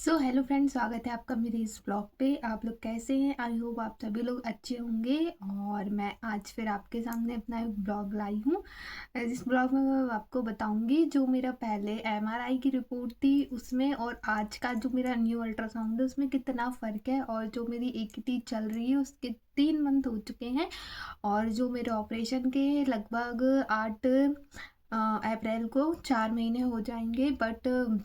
Hello friends, स्वागत है आपका मेरे इस ब्लॉग पे। आप लोग कैसे हैं? आई होप आप सभी लोग अच्छे होंगे। और मैं आज फिर आपके सामने अपना एक ब्लॉग लाई हूँ। इस ब्लॉग में मैं आपको बताऊंगी जो मेरा पहले एमआरआई की रिपोर्ट थी उसमें और आज का जो मेरा न्यू अल्ट्रासाउंड है उसमें कितना फ़र्क है। और जो मेरी एकीटी चल रही है उसके 3 मंथ हो चुके हैं। और जो मेरे ऑपरेशन के लगभग 8 अप्रैल को 4 महीने हो जाएंगे। बट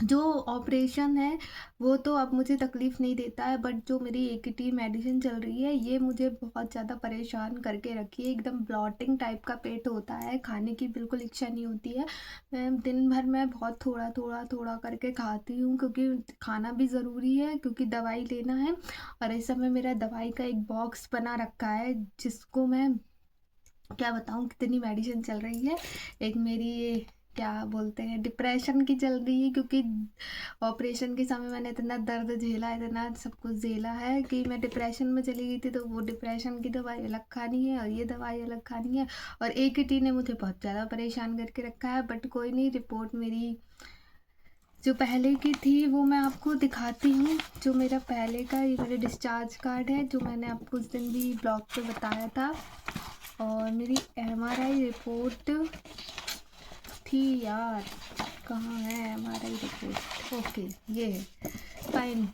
जो ऑपरेशन है वो तो अब मुझे तकलीफ़ नहीं देता है, बट जो मेरी एकीटी मेडिसिन चल रही है ये मुझे बहुत ज़्यादा परेशान करके रखी है। एकदम ब्लॉटिंग टाइप का पेट होता है, खाने की बिल्कुल इच्छा नहीं होती है। मैं दिन भर में बहुत थोड़ा थोड़ा थोड़ा करके खाती हूँ क्योंकि खाना भी ज़रूरी है, क्योंकि दवाई लेना है। और इस समय मेरा दवाई का एक बॉक्स बना रखा है जिसको मैं क्या बताऊँ कितनी मेडिसिन चल रही है। एक मेरी ये क्या बोलते हैं डिप्रेशन की चल रही है, क्योंकि ऑपरेशन के समय मैंने इतना दर्द झेला, इतना सब कुछ झेला है कि मैं डिप्रेशन में चली गई थी। तो वो डिप्रेशन की दवाई अलग खानी है और ये दवाई अलग खानी है। और एक ही टी ने मुझे बहुत ज़्यादा परेशान करके रखा है। बट कोई नहीं, रिपोर्ट मेरी जो पहले की थी वो मैं आपको दिखाती हूँ। जो मेरा पहले का ये मेरा डिस्चार्ज कार्ड है जो मैंने आपको उस दिन भी ब्लॉग पे बताया था। और मेरी एमआरआई रिपोर्ट थी यार, कहाँ है एमआरआई रिपोर्ट? ओके, ये है फाइन।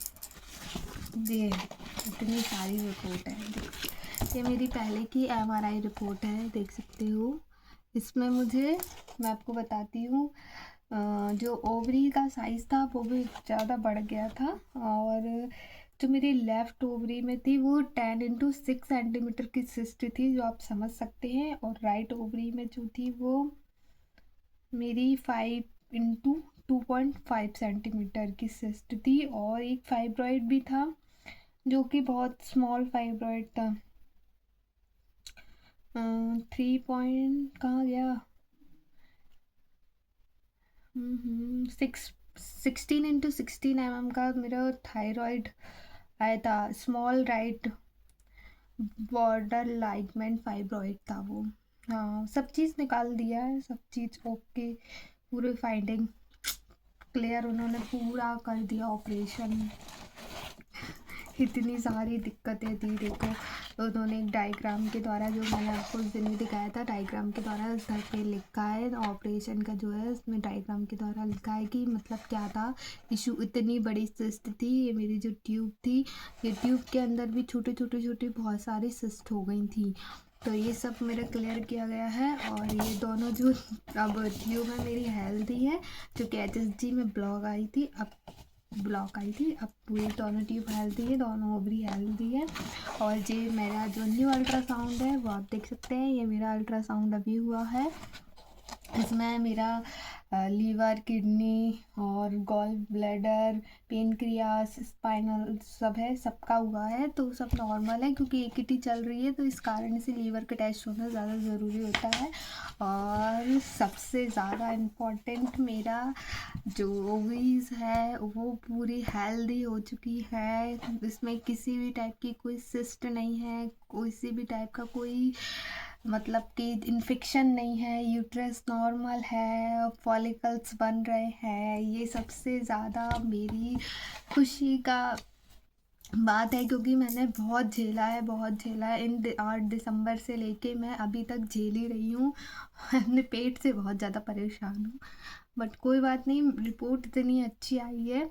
ये है, इतनी सारी रिपोर्ट है। ये मेरी पहले की एमआरआई रिपोर्ट है, देख सकते हो। इसमें मुझे मैं आपको बताती हूँ, जो ओवरी का साइज़ था वो भी ज़्यादा बढ़ गया था। और जो मेरी लेफ़्ट ओवरी में थी वो 10 × 6 सेंटीमीटर की सिस्ट थी, जो आप समझ सकते हैं। और राइट ओवरी में जो थी वो मेरी 5 × 2.5 सेंटीमीटर की सिस्ट थी। और एक फाइब्रॉइड भी था जो कि बहुत स्मॉल फाइब्रॉइड था। 3 पॉइंट कहाँ गया, 16 × 16 mm का मेरा थायराइड आया था। स्मॉल राइट बॉर्डर लाइगमेंट फाइब्रॉइड था वो। हाँ, सब चीज़ निकाल दिया है, सब चीज़ ओके, पूरे फाइंडिंग क्लियर, उन्होंने पूरा कर दिया ऑपरेशन। इतनी सारी दिक्कतें थी देखो। तो उन्होंने एक डायग्राम के द्वारा, जो मैंने आपको उस दिन भी दिखाया था, डायग्राम के द्वारा उस घर पे लिखा है ऑपरेशन का जो है उसमें डायग्राम के द्वारा लिखा है कि मतलब क्या था इशू। इतनी बड़ी सिस्ट थी ये मेरी जो ट्यूब थी, ये ट्यूब के अंदर भी छोटे छोटे छोटे बहुत सारी सिस्ट हो गई थी। तो ये सब मेरा क्लियर किया गया है। और ये दोनों जो अब ट्यूब है मेरी हेल्दी है, जो कि HSG में ब्लॉक आई थी। अब पूरी दोनों ट्यूब हेल्दी है, दोनों ओवरी हेल्दी है। और ये मेरा जो न्यू अल्ट्रासाउंड है वो आप देख सकते हैं, ये मेरा अल्ट्रासाउंड अभी हुआ है। इसमें मेरा लीवर, किडनी और गॉल ब्लैडर, पेनक्रियास, स्पाइनल सब है, सबका हुआ है। तो सब नॉर्मल है, क्योंकि एकीटी चल रही है तो इस कारण से लीवर का टेस्ट होना ज़्यादा ज़रूरी होता है। और सबसे ज़्यादा इम्पोर्टेंट, मेरा जो ओवरीज है वो पूरी हेल्दी हो चुकी है। इसमें किसी भी टाइप की कोई सिस्ट नहीं है, किसी भी टाइप का कोई मतलब कि इन्फेक्शन नहीं है, यूट्रस नॉर्मल है, फॉलिकल्स बन रहे हैं। ये सबसे ज़्यादा मेरी खुशी का बात है, क्योंकि मैंने बहुत झेला है, बहुत झेला है। 8 दिसंबर से लेके मैं अभी तक झेल ही रही हूँ। अपने पेट से बहुत ज़्यादा परेशान हूँ। बट कोई बात नहीं, रिपोर्ट इतनी अच्छी आई है।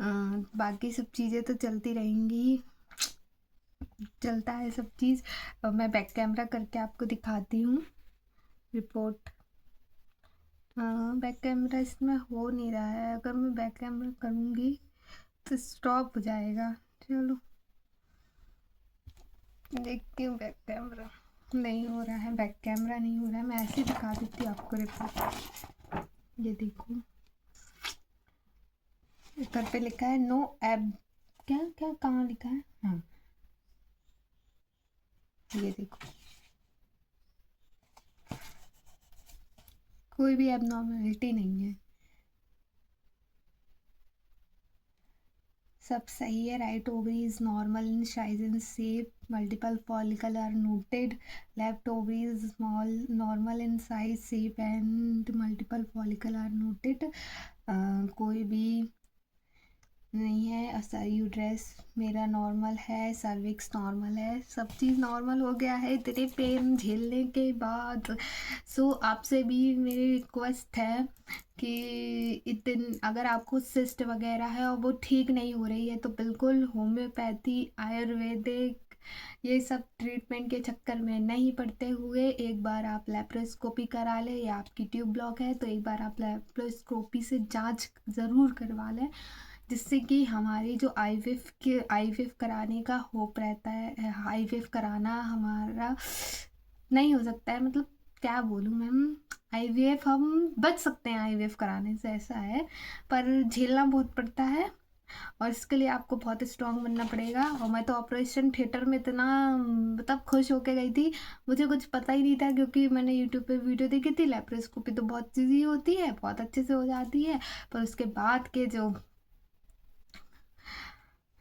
बाकी सब चीज़ें तो चलती रहेंगी, चलता है सब चीज़। मैं बैक कैमरा करके आपको दिखाती हूँ रिपोर्ट। बैक कैमरा इसमें हो नहीं रहा है, अगर मैं बैक कैमरा करूँगी तो स्टॉप हो जाएगा। चलो देखती हूँ, बैक कैमरा नहीं हो रहा है, बैक कैमरा नहीं हो रहा है। मैं ऐसे दिखा देती हूँ आपको रिपोर्ट। ये देखो, ऊपर पे लिखा है नो एब, क्या क्या कहाँ लिखा है, हाँ ये देखो, कोई भी एबनॉर्मलिटी नहीं है, सब सही है। Right ovary is normal in size and shape, multiple follicle are noted. Left ovary is small normal in size, shape and multiple follicle are noted. कोई भी नहीं है, यूट्रस मेरा नॉर्मल है, सर्विक्स नॉर्मल है, सब चीज़ नॉर्मल हो गया है इतने पेन झेलने के बाद। सो आपसे भी मेरी रिक्वेस्ट है कि अगर आपको सिस्ट वगैरह है और वो ठीक नहीं हो रही है तो बिल्कुल होम्योपैथी, आयुर्वेदिक, ये सब ट्रीटमेंट के चक्कर में नहीं पड़ते हुए एक बार आप लेप्रोस्कोपी करा लें, या आपकी ट्यूब ब्लॉक है तो एक बार आप लेप्रोस्कोपी से जांच ज़रूर करवा लें, जिससे कि हमारी जो आईवीएफ कराने का होप रहता है, आईवीएफ कराना हमारा नहीं हो सकता है, मतलब क्या बोलूँ मैम, आईवीएफ हम बच सकते हैं आईवीएफ कराने से, ऐसा है, पर झेलना बहुत पड़ता है और इसके लिए आपको बहुत स्ट्रांग बनना पड़ेगा। और मैं तो ऑपरेशन थिएटर में इतना मतलब खुश होके गई थी, मुझे कुछ पता ही नहीं था, क्योंकि मैंने यूट्यूब पे वीडियो देखी थी, लेप्रोस्कोपी तो बहुत ईजी होती है, बहुत अच्छे से हो जाती है, पर उसके बाद के जो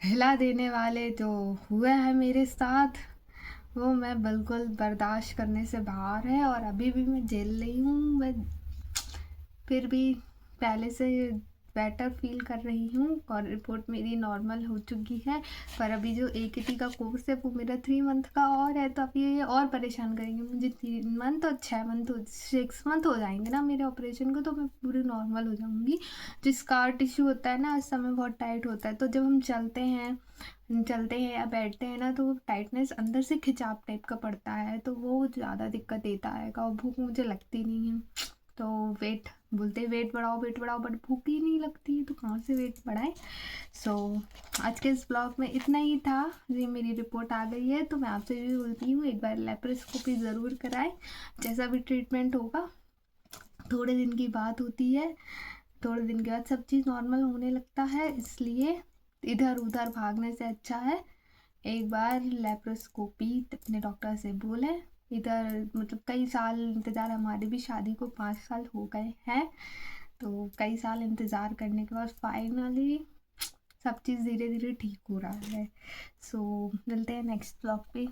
हिला देने वाले जो हुए हैं मेरे साथ, वो मैं बिल्कुल बर्दाश्त करने से बाहर है, और अभी भी मैं झेल रही हूँ। मैं फिर भी पहले से बेटर फील कर रही हूँ और रिपोर्ट मेरी नॉर्मल हो चुकी है, पर अभी जो AKT का कोर्स है वो मेरा 3 मंथ का और है, तो अभी ये और परेशान करेंगे मुझे। 3 मंथ और 6 मंथ 6 मंथ हो जाएंगे ना मेरे ऑपरेशन को, तो मैं पूरी नॉर्मल हो जाऊँगी। जो स्कार टिश्यू होता है ना, उस समय बहुत टाइट होता है, तो जब हम चलते हैं या बैठते हैं ना, तो वो टाइटनेस अंदर से खिंचाव टाइप का पड़ता है, तो वो ज़्यादा दिक्कत देता है, और भूख मुझे लगती नहीं है, तो वेट बोलते वेट बढ़ाओ, बट भूख ही नहीं लगती, तो कहाँ से वेट बढ़ाएं। सो आज के इस ब्लॉग में इतना ही था। ये मेरी रिपोर्ट आ गई है, तो मैं आपसे भी बोलती हूँ एक बार लेप्रोस्कोपी ज़रूर कराएं, जैसा भी ट्रीटमेंट होगा। थोड़े दिन की बात होती है, थोड़े दिन के बाद सब चीज़ नॉर्मल होने लगता है, इसलिए इधर उधर भागने से अच्छा है एक बार लेप्रोस्कोपी अपने डॉक्टर से बोले। इधर मतलब कई साल इंतज़ार, हमारी भी शादी को 5 साल हो गए हैं, तो कई साल इंतज़ार करने के बाद फाइनली सब चीज़ धीरे धीरे ठीक हो रहा है। सो मिलते हैं नेक्स्ट ब्लॉग पे।